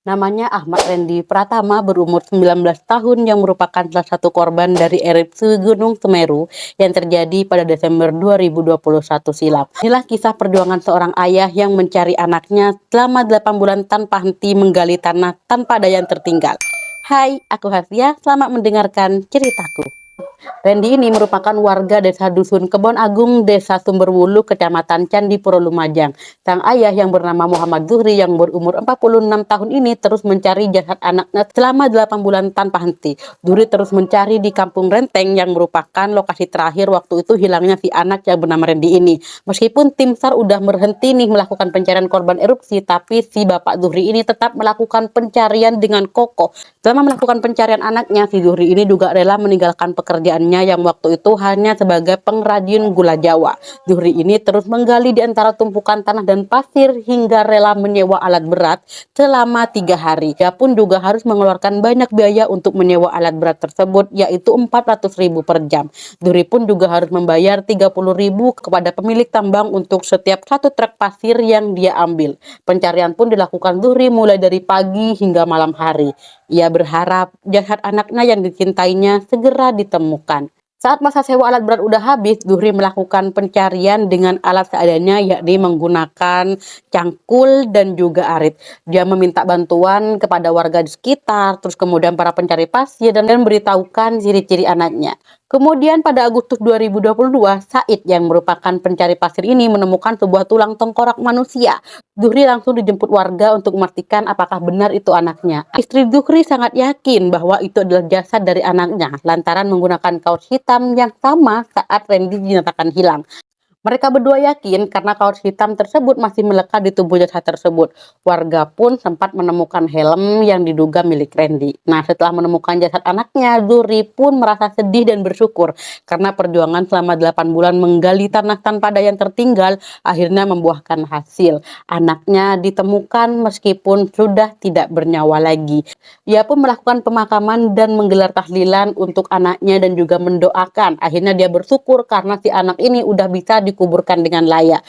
Namanya Ahmad Randy Pratama, berumur 19 tahun, yang merupakan salah satu korban dari erupsi Gunung Semeru yang terjadi pada Desember 2021 silam. Inilah kisah perjuangan seorang ayah yang mencari anaknya selama 8 bulan tanpa henti menggali tanah tanpa ada yang tertinggal. Hai, aku Hasya, selamat mendengarkan ceritaku. Randy ini merupakan warga desa Dusun Kebon Agung, Desa Sumberwulu, Kecamatan Candipuro, Lumajang. Sang ayah yang bernama Muhammad Zuhri yang berumur 46 tahun ini terus mencari jasad anaknya selama 8 bulan tanpa henti. Zuhri terus mencari di Kampung Renteng yang merupakan lokasi terakhir waktu itu hilangnya si anak yang bernama Randy ini. Meskipun tim SAR udah berhenti nih melakukan pencarian korban erupsi, tapi si bapak Zuhri ini tetap melakukan pencarian dengan kokoh. Selama melakukan pencarian anaknya, si Zuhri ini juga rela meninggalkan pekerjaannya yang waktu itu hanya sebagai pengrajin gula Jawa. Zuhri ini terus menggali di antara tumpukan tanah dan pasir hingga rela menyewa alat berat selama 3 hari. Dia pun juga harus mengeluarkan banyak biaya untuk menyewa alat berat tersebut, yaitu 400.000 per jam. Zuhri pun juga harus membayar 30.000 kepada pemilik tambang untuk setiap satu truk pasir yang dia ambil. Pencarian pun dilakukan Zuhri mulai dari pagi hingga malam hari. Ia berharap jasad anaknya yang dicintainya segera ditemukan. Saat masa sewa alat berat udah habis, Zuhri melakukan pencarian dengan alat seadanya, yakni menggunakan cangkul dan juga arit. Dia meminta bantuan kepada warga di sekitar, terus kemudian para pencari pasir, dan memberitahukan ciri-ciri anaknya. Kemudian pada Agustus 2022, Said yang merupakan pencari pasir ini menemukan sebuah tulang tengkorak manusia. Zuhri langsung dijemput warga untuk memastikan apakah benar itu anaknya. Istri Zuhri sangat yakin bahwa itu adalah jasad dari anaknya lantaran menggunakan kaos hitam yang sama saat Randy dinyatakan hilang. Mereka berdua yakin karena kaos hitam tersebut masih melekat di tubuh jasad tersebut. Warga pun sempat menemukan helm yang diduga milik Randy. Nah, setelah menemukan jasad anaknya, Zuhri pun merasa sedih dan bersyukur karena perjuangan selama 8 bulan menggali tanah tanpa ada yang tertinggal akhirnya membuahkan hasil. Anaknya ditemukan meskipun sudah tidak bernyawa lagi. Ia pun melakukan pemakaman dan menggelar tahlilan untuk anaknya dan juga mendoakan. Akhirnya dia bersyukur karena si anak ini udah bisa dikuburkan dengan layak.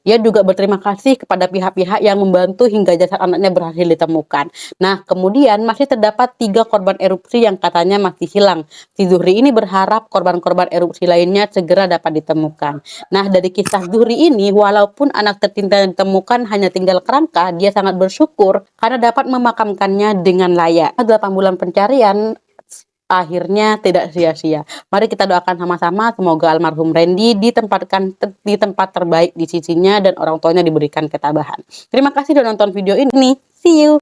Ia juga berterima kasih kepada pihak-pihak yang membantu hingga jasad anaknya berhasil ditemukan. Nah, kemudian masih terdapat 3 korban erupsi yang katanya masih hilang. Si Zuhri ini berharap korban-korban erupsi lainnya segera dapat ditemukan. Nah, dari kisah Zuhri ini, walaupun anak tercinta yang ditemukan hanya tinggal kerangka, dia sangat bersyukur karena dapat memakamkannya dengan layak. 8 bulan pencarian akhirnya tidak sia-sia. Mari kita doakan sama-sama semoga almarhum Randy ditempatkan di tempat terbaik di sisinya dan orang tuanya diberikan ketabahan. Terima kasih sudah nonton video ini. See you.